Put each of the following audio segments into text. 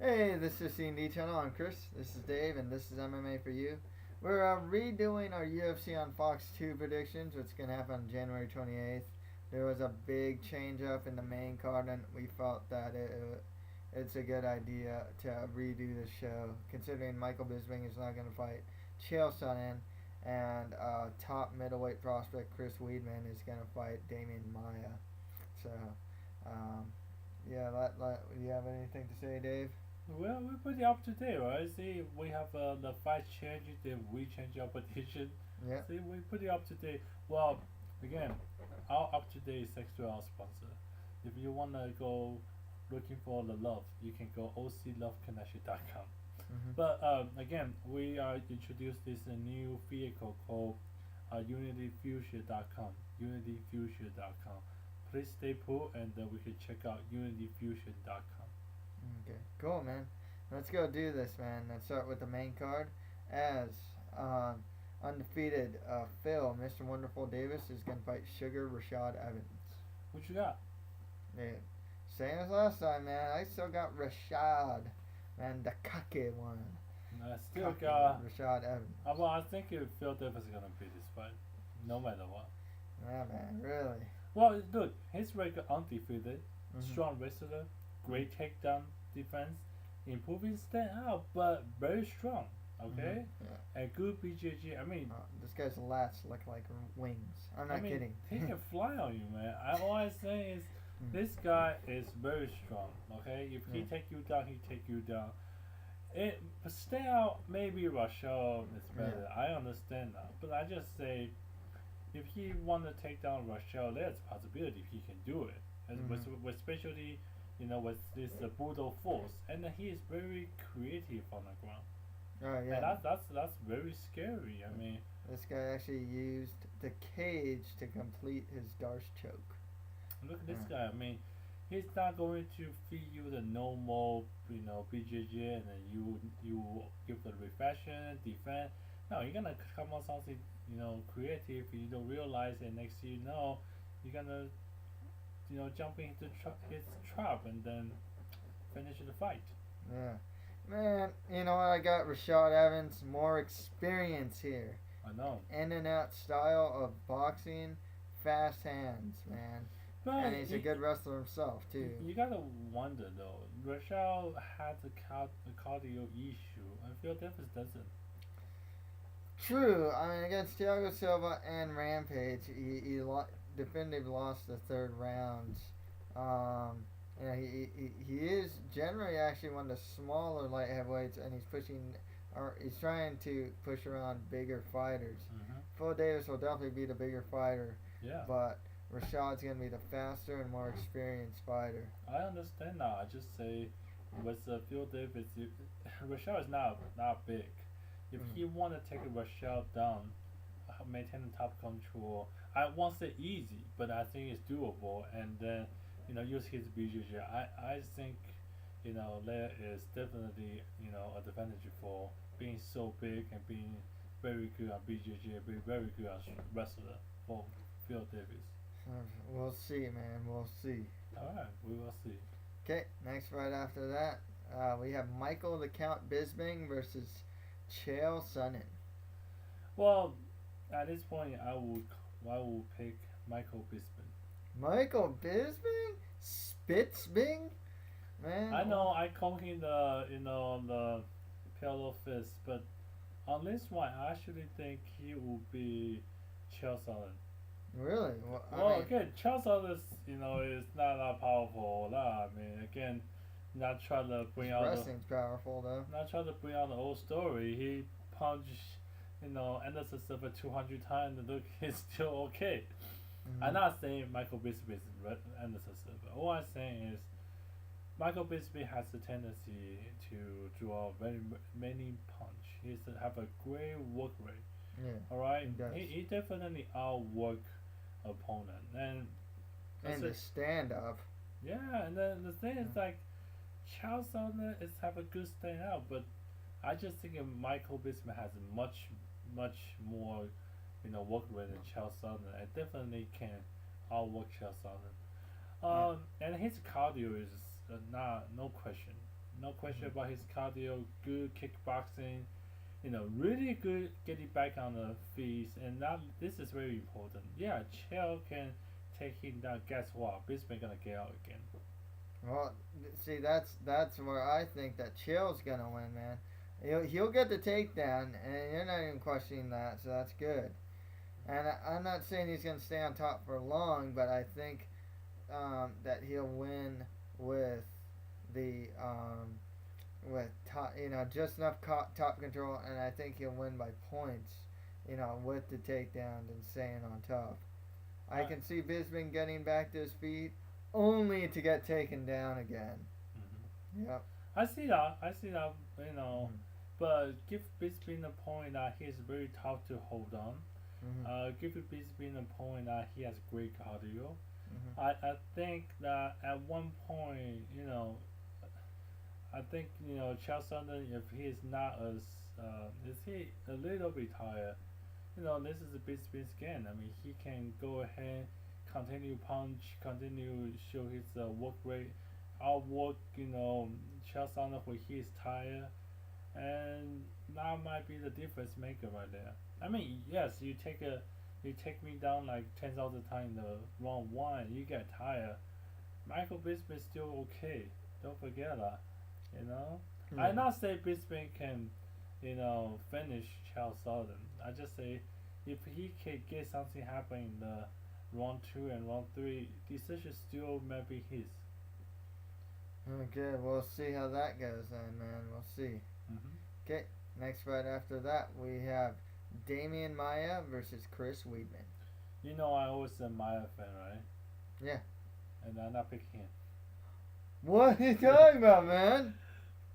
Hey, this is C&D channel. I'm Chris. This is Dave, and this is MMA for you. We're redoing our UFC on Fox 2 predictions, which is going to happen on January 28th. There was a big change up in the main card, and we felt that it's a good idea to redo the show, considering Michael Bisping is not going to fight Chael Sonnen, and top middleweight prospect Chris Weidman is going to fight Demian Maia. So, um, yeah, do you have anything to say, Dave? Well, we're pretty up to date, right? See, we have the fight changes, then we change our petition. Yeah. See, we're pretty up to date. Well, again, our up to date is thanks to our sponsor. If you wanna go looking for the love, you can go ocloveconnection.com. Mm-hmm. But again, we are introduced this new vehicle called unityfuture.com. Unityfuture.com. Please stay put, and we can check out unityfuture.com. Okay, cool, man. Let's go do this, man. Let's start with the main card. As um, undefeated Phil, Mr. Wonderful Davis, is going to fight Sugar Rashad Evans. What you got? Yeah. Same as last time, man. I still got Rashad, man, the cocky one. I still Cocky got. Rashad Evans. Well, I think Phil Davis is gonna beat this fight, no matter what. Yeah, man, really. Well, look, his record undefeated, Mm-hmm. strong wrestler, great takedown defense, improving stand out, but very strong. Okay, Mm-hmm. Yeah. a good BJJ. I mean, This guy's lats look like wings. I'm not kidding. he can fly on you, man. All I'm saying is, Mm. this guy is very strong. Okay, if he Yeah. take you down, he take you down. It stay out. Maybe Rashad is better. Yeah. I understand that, but I just say if he want to take down Rashad, there's a possibility he can do it. And Mm-hmm. with especially, with this brutal force, and he is very creative on the ground. Oh And yeah. that's very scary. I mean, This guy actually used the cage to complete his Darce choke. look at this Yeah. guy. I mean, he's not going to feed you the normal, BJJ, and then you give the reflection, defense. No, you're gonna come on something, creative. You don't realize, and next thing you know, you're gonna, jump into his trap and then finish the fight. Yeah. Man, you know what? I got Rashad Evans, more experience here. I know, In and out style of boxing, fast hands, man. but And he's a good wrestler himself, too. you gotta wonder though. Rashad has a cardio issue. I feel Davis doesn't. True. I mean, against Thiago Silva and Rampage, he definitively lost the third round. Um, he is generally actually one of the smaller light heavyweights, and he's pushing, or he's trying to push around bigger fighters. Hmm. Phil Davis will definitely be the bigger fighter, Yeah, but Rashad's gonna be the faster and more experienced fighter. I understand now. I just say with Phil Davis, Rashad is not big. If Mm. he want to take Rashad down, maintain the top control, I won't say easy, but I think it's doable. And then use his BJJ. I think there is definitely a advantage for being so big and being very good at BJJ, being very good as wrestler for Phil Davis. We'll see, man. We'll see. All right, we will see. Okay, next fight after that, we have Michael the Count Bisping versus Chael Sonnen. Well, at this point, I will pick Michael Bisping. Michael Bisping? Spitzbing? Man. I know I call him the pillow fist, but on this one, I actually think he will be Chael Sonnen. Really? Well, Well, again, Chael Sonnen is not that powerful. I mean, again, not trying to bring out wrestling's powerful, though. the old story. He punched Anderson Silva 200 times, and look, he's still okay. I'm Mm-hmm. not saying Michael Bisping is Anderson Silva. All I'm saying is Michael Bisping has a tendency to draw very many punch. He have a great work rate. Yeah, All right, he does. he definitely outwork opponent, and And the stand up. yeah, and then the thing is like Charles Sonnen is have a good stand out, but I just think Michael Bisping has a much more work rate than Charles Sonnen, and definitely can outwork Charles Sonnen. Yeah. And his cardio is not no question, No question about his cardio, good kickboxing, really good getting back on the feet, and that this is very important. Yeah, Chael can take him down. Guess what? Bisping gonna get out again. Well, see, that's where I think that Chael's gonna win, man. He'll get the takedown, and you're not even questioning that, so that's good. And I'm not saying he's gonna stay on top for long, but I think that he'll win with the with top, just enough top control, and I think he'll win by points, with the takedowns and staying on top. I can see Bisping getting back to his feet, only to get taken down again. Yep. I see that. I see that. Mm-hmm. But give Bisping the point that he's very tough to hold on. Mm-hmm. Give Bisping the point that he has great cardio. Mm-hmm. I think that at one point, I think Chael Sonnen, if he is not as is he a little bit tired, this is a Bisping's game. I mean, he can go ahead, continue punch, continue show his work rate, outwork Chael Sonnen when he is tired, and that might be the difference maker right there. I mean, yes, you take me down like 10,000 times in the round one, you get tired. Michael Bisping is still okay. Don't forget that. I not say Bisping can, finish Chael Sonnen. I just say if he can get something happen in the round two and round three, decision still may be his. Okay, we'll see how that goes then, man. We'll see. Okay, next fight after that we have Demian Maia versus Chris Weidman. I always a Maia fan, right? Yeah. And I'm not picking him. What are you talking about, man?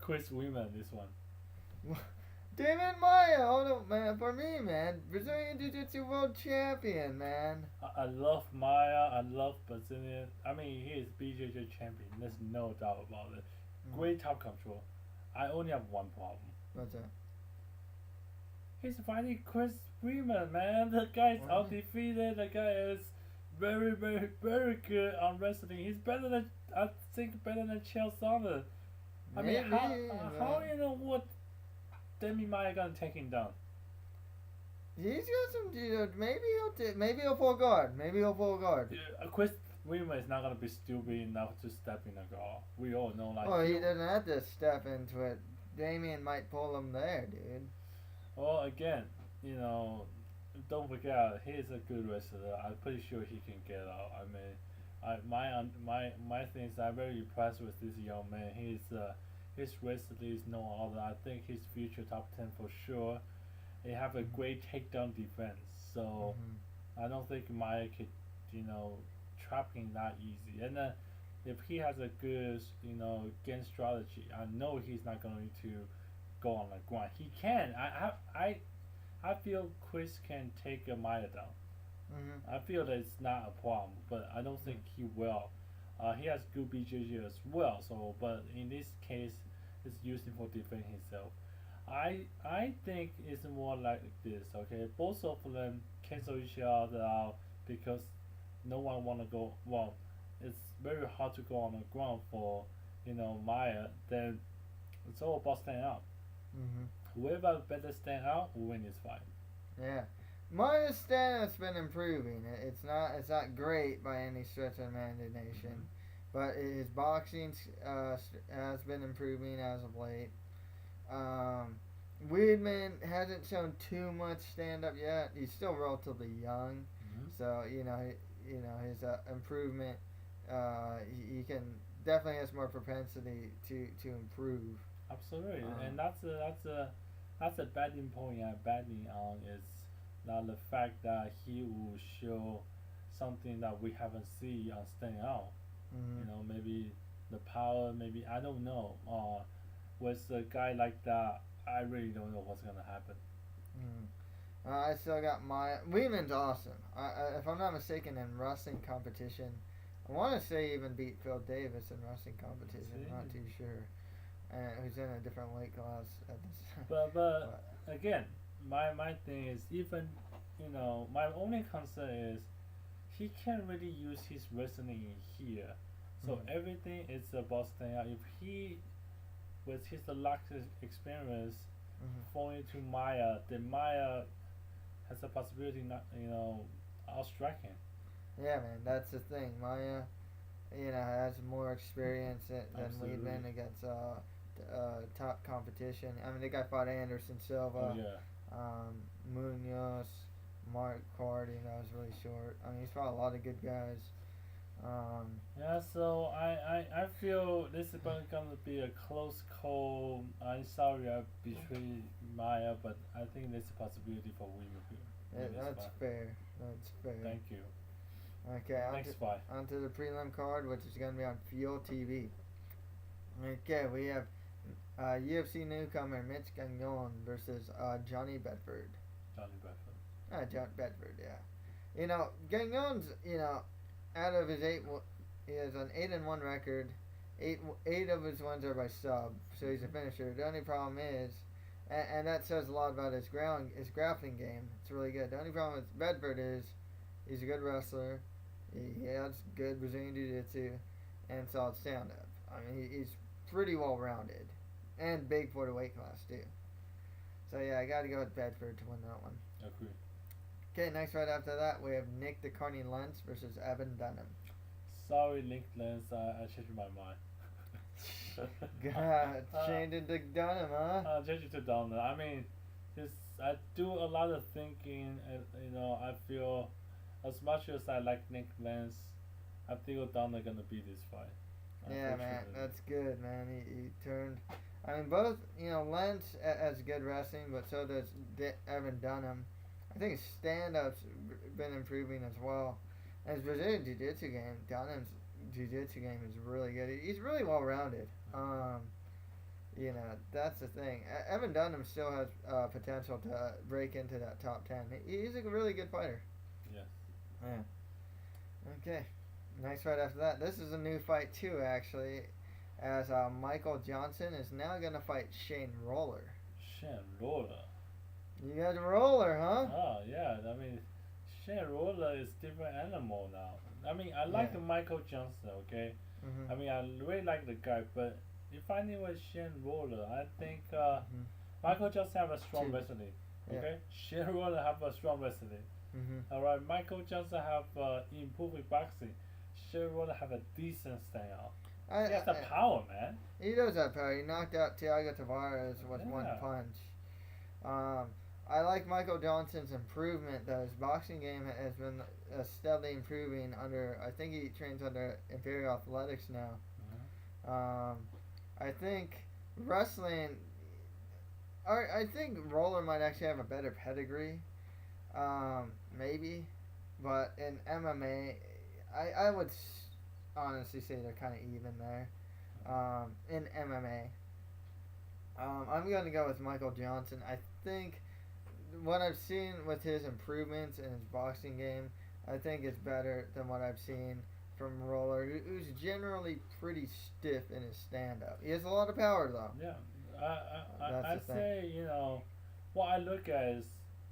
Chris Weidman, this one. Demian Maia, oh no, man, for me, man, Brazilian Jiu-Jitsu world champion, man. I love Maia. I love Brazilian. I mean, he is BJJ champion. There's no doubt about it. Great top control. I only have one problem. What's that? He's fighting Chris Weidman, man. The guy's undefeated. The guy is very, very, very good on wrestling. He's better than Chael Sonnen. I mean, how do you know what Demi Maia gonna take him down? He's got some. Maybe he'll pull guard. Chris Weidman is not gonna be stupid enough to step in the guard. We all know that. Oh, he doesn't have to step into it. Damian might pull him there, dude. Well, again, don't forget he's a good wrestler. I'm pretty sure he can get out. I mean, my thing is I'm very impressed with this young man. His wrestling is no other. I think his future top 10 for sure. They have a great takedown defense, so I don't think Maia could, trap him that easy. And then if he has a good, game strategy, I know he's not going to go on the ground. He can. I feel Chris can take a Maia down. I feel that it's not a problem, but I don't think he will. He has good BJJ as well, so but in this case, it's using for defending himself. I think it's more like this. Okay, both of them cancel each other out because no one want to go. Well, it's very hard to go on the ground for Maia. Then it's all about staying out. Whoever better stand out will win this fight. Yeah. Maia's stand-up's been improving. It's not great by any stretch of the imagination, but his boxing has been improving as of late. Weidman hasn't shown too much stand-up yet. He's still relatively young, so his improvement. He can definitely has more propensity to improve. Absolutely, and that's a betting point I'm betting on is that the fact that he will show something that we haven't seen on staying out. Maybe the power, maybe I don't know. With a guy like that, I really don't know what's gonna happen. I still got Maia. Weidman's awesome. If I'm not mistaken, in wrestling competition, I want to say he even beat Phil Davis in wrestling competition. I'm not too sure. Who's in a different weight class at this. But again, my thing is even my only concern is he can't really use his wrestling here. So everything is about staying out. If he with his lack of experience, Mhm. falling to Maia, then Maia has a possibility not outstriking. Yeah, man, that's the thing. Maya, has more experience than Absolutely. Weidman against top competition. I mean, the guy fought Anderson Oh Silva, yeah. um, Munoz, Mark Cord. Was really short. I mean, he's fought a lot of good guys. Um, Yeah, so I feel this is going to be a close call. I'm sorry I betrayed Maya, but I think there's a possibility for winning yeah, win this that's fight. fair. That's fair. Thank you. Okay, Next fight. on to the prelim card, which is going to be on Fuel TV. Okay, we have UFC newcomer Mitch Gagnon versus Johnny Bedford. Johnny Bradford. John Bedford, yeah. Gagnon's, out of his he has an 8-1 record. Eight of his ones are by sub, so he's a finisher. The only problem is, and that says a lot about his grappling game. It's really good. The only problem with Bedford is, he's a good wrestler. He has good Brazilian Jiu-Jitsu and solid stand-up. I mean, he's pretty well rounded, and big for the weight class too. So yeah, I got to go with Bedford to win that one. Agree. Okay, next right after that we have Nick the Carney Lentz versus Evan Dunham. Sorry, Link Lens. I changed my mind. God, changed into Dunham, huh? Change it to Donald. I mean, just I do a lot of thinking, and I feel as much as I like Nick Lens, I feel Donald gonna beat this fight. Yeah, man, that's good, man. He turned. I mean, both, Lentz has good wrestling, but so does Evan Dunham. I think his stand-up's been improving as well. And his Brazilian Jiu-Jitsu game, Dunham's Jiu-Jitsu game is really good. He's really well-rounded. That's the thing. Evan Dunham still has potential to break into that top 10. He's a really good fighter. Yes. Yeah. Okay. Next fight after that. This is a new fight too, actually, as Michael Johnson is now gonna fight Shane Roller. Shane Roller. You got Roller, huh? Oh yeah. I mean, Shane Roller is different animal now. I mean, I like Michael Johnson. Okay. Mm-hmm. I mean, I really like the guy, but if I knew was Shane Roller, I think Michael Johnson have a strong wrestling. Okay. Yeah. Shane Roller have a strong wrestling. Mm-hmm. All right. Michael Johnson have improving boxing. Shane Roller have a decent style. He has the power, man. He does have power. He knocked out Thiago Tavares with one punch. I like Michael Johnson's improvement though. His boxing game has been steadily improving under. I think he trains under Imperial Athletics now. Mm-hmm. I think wrestling. I think Roller might actually have a better pedigree. Maybe, but in MMA, I would honestly say they're kind of even there. In MMA, I'm gonna go with Michael Johnson. I think what I've seen with his improvements in his boxing game, I think it's better than what I've seen from Roller, who's generally pretty stiff in his stand-up. He has a lot of power though. Yeah, I say what I look at is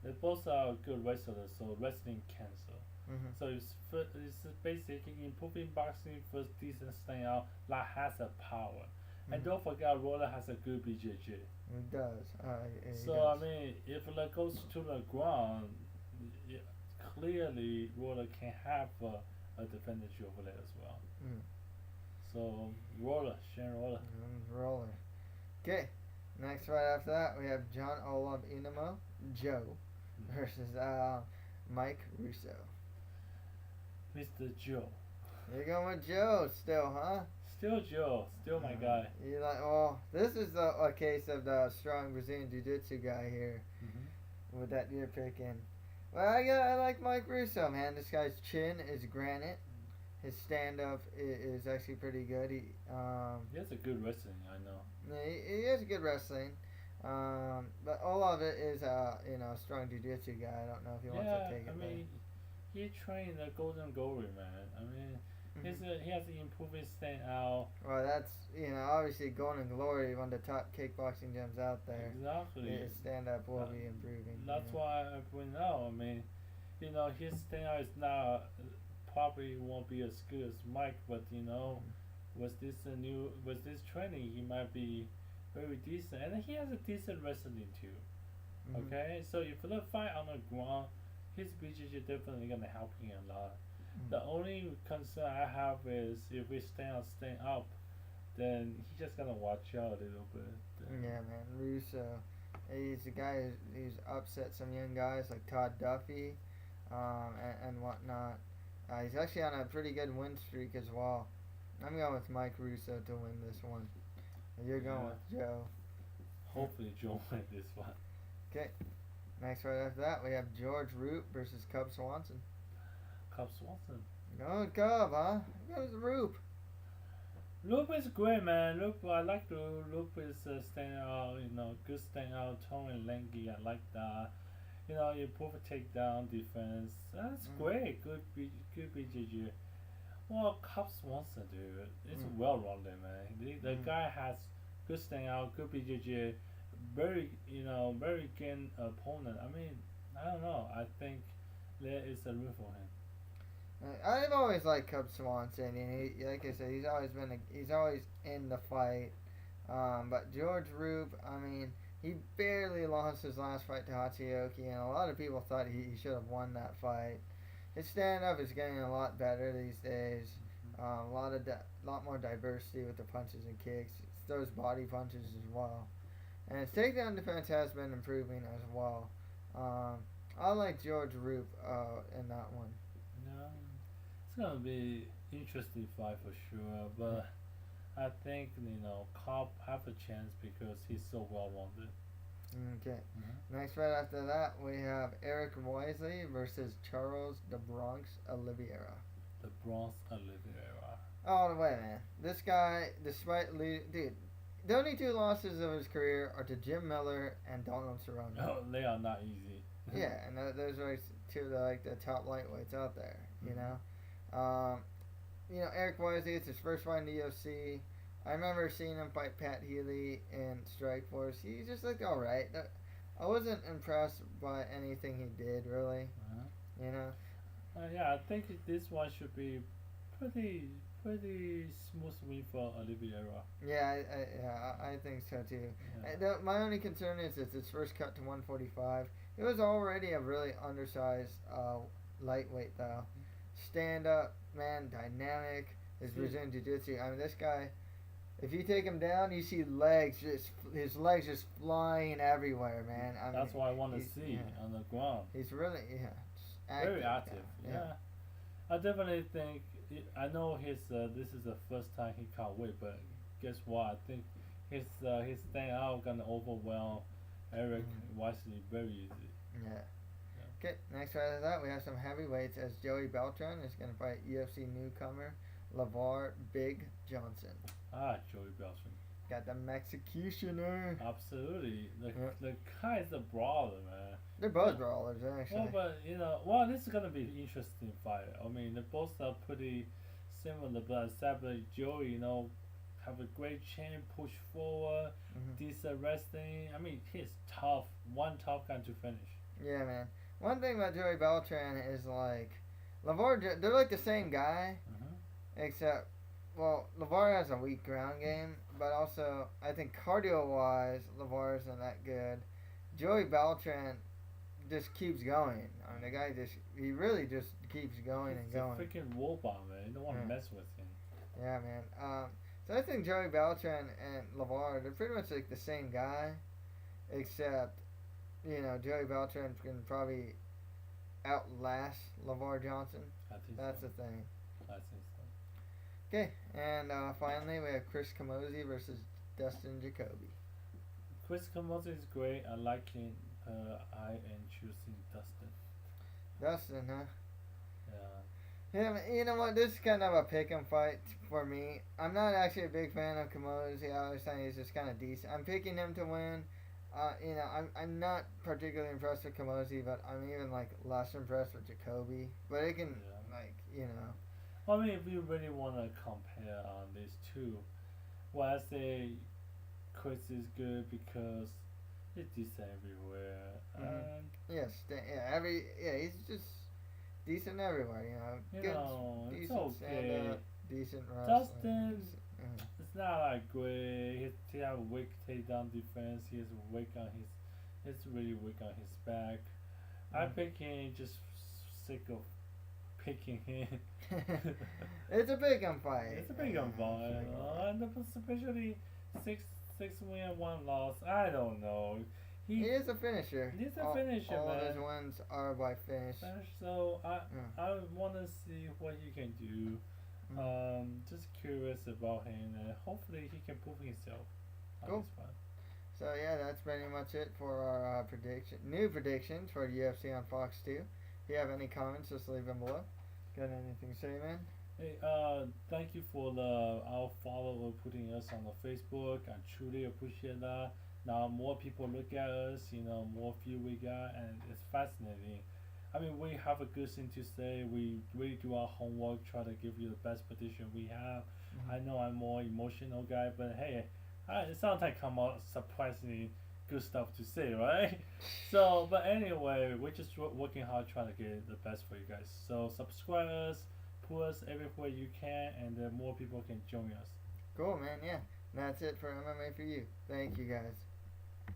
they both are good wrestlers, so wrestling cancer. Mm-hmm. So it's basically improving boxing for decent style that has a power. Mm-hmm. And don't forget, Roller has a good BJJ. He does. So does. I mean, if it goes to the ground, clearly Roller can have a advantage over there as well. Mm. So Shane Roller. Roller. Okay. Next right after that, we have John Olaf Inamo, Joe, versus Mike Russo. Mr. Joe. You're going with Joe still, huh? Still Joe. Still my guy. You like? Well, this is a case of the strong Brazilian Jiu-Jitsu guy here, with that you're picking. Well, I like Mike Russo, man. This guy's chin is granite. His stand-up is actually pretty good. He has a good wrestling, I know. He has good wrestling. But all of it is a strong Jiu-Jitsu guy. I don't know if he wants to take it. I mean, he trained the Golden Glory, man. I mean, he has the improving stand out. Well, that's obviously Golden Glory, one of the top kickboxing gyms out there. Exactly. His stand up will be improving. That's why I point out. I mean, his stand out is not probably won't be as good as Mike, but with this training, he might be very decent, and he has a decent wrestling too. Mhm. Okay, so if the fight on the ground, his BJJ definitely gonna help him a lot. The only concern I have is if we staying up, then he's just gonna watch out a little bit. Yeah, man. Russo. He's a guy who's upset some young guys like Todd Duffy, and whatnot. He's actually on a pretty good win streak as well. I'm going with Mike Russo to win this one. And you're going Yeah. with Joe. Hopefully, Joe win this one. Okay. Next right after that, we have George Roop versus Cub Swanson. Cub Swanson. Going Cub, huh? Goes Roop. Loop is great, man. Loop, I like Loop. Loop is staying out, good staying out, tall and lanky. I like that. You improve a takedown defense. That's great. Good BJJ. Well, Cub Swanson, dude, it's well rounded, man. The guy has good staying out, good BJJ, very, very good opponent. I mean, I don't know. I think there is a room for him. I've always liked Cub Swanson, and like I said, he's always in the fight. But George Roop, I mean, he barely lost his last fight to Hachioki, and a lot of people thought he should have won that fight. His stand up is getting a lot better these days. A lot more diversity with the punches and kicks. He throws body punches as well, and his takedown defense has been improving as well. I like George Roop in that one. It's gonna be interesting fight for sure, but I think Cobb have a chance because he's so well rounded. Okay. Next fight after that, we have Eric Wisely versus Charles the Bronx Oliveira. The Bronx Oliveira. All the way, man. This guy, dude, the only two losses of his career are to Jim Miller and Donald Cerrone. Oh, they are not easy. Yeah, and those are two of the top lightweights out there. Eric Wisely, it's his first fight in the UFC. I remember seeing him fight Pat Healy in Strikeforce. He just looked alright. I wasn't impressed by anything he did, really. Yeah, I think this one should be pretty smooth win for Oliveira. Yeah, I think so too. Yeah. My only concern is it's his first cut to 145. He was already a really undersized lightweight, though. Stand up, man, dynamic. His Brazilian Jiu-Jitsu. I mean, this guy, if you take him down, you see his legs just flying everywhere, man. That's what I want to see on the ground. He's really, very active. Yeah. I definitely think. I know this is the first time he can't wait, but guess what? I think his staying out gonna overwhelm Eric Wisely very easy. Yeah. Okay, next right after that, we have some heavyweights as Joey Beltran is going to fight UFC newcomer LeVar Big Johnson. Joey Beltran. Got the Mexicutioner. Absolutely. The guy is a brawler, man. They're both brawlers, actually. Well, but, this is going to be an interesting fight. I mean, they both are pretty similar, but except that Joey, have a great chin, push forward, decent wrestling. I mean, he's tough. One tough guy to finish. Yeah, man. One thing about Joey Beltran is LeVar, they're like the same guy, except, LeVar has a weak ground game, but also, I think cardio-wise, LeVar isn't that good. Joey Beltran just keeps going. I mean, the guy he really just keeps going and going. He's a freaking robot, man. You don't want to mess with him. Yeah, man. So I think Joey Beltran and LeVar, they're pretty much like the same guy, except Joey Beltran can probably outlast LeVar Johnson. I think That's so. the thing. I think so. Okay, and finally we have Chris Camozzi versus Dustin Jacoby. Chris Camozzi is great. I like him. I am choosing Dustin. Dustin, huh? Yeah. Yeah, you know what? This is kind of a pick 'em fight for me. I'm not actually a big fan of Camozzi. I always think he's just kind of decent. I'm picking him to win. I'm not particularly impressed with Camozzi, but I'm even less impressed with Jacoby. But it can I mean, if you really want to compare on these two, well, I say Chris is good because he's decent everywhere. He's just decent everywhere. It's decent okay. stand-up, decent wrestling. Dustin, it's not great. He have a weak takedown defense. He has weak on his. It's really weak on his back. I pick him just sick of picking him. It's a big fight. It's a big fight, and especially six win, one loss. I don't know. He is a finisher. He's a finisher, all man. his wins are by finish. So I want to see what he can do. Just curious about him, and hopefully he can prove himself on this one. So yeah, that's pretty much it for our new predictions for UFC on Fox 2. If you have any comments, just leave them below. Got anything to say, man? Hey, thank you for our follower putting us on the Facebook. I truly appreciate that. Now more people look at us, more view we got, and it's fascinating. I mean, we have a good thing to say. We really do our homework, try to give you the best prediction we have. I know I'm more emotional guy, but hey, it sounds like come out surprisingly good stuff to say, right? So, but anyway, we're just working hard trying to get the best for you guys. So subscribe us, put us everywhere you can, and then more people can join us. Cool, man. Yeah, and that's it for MMA for you. Thank you, guys.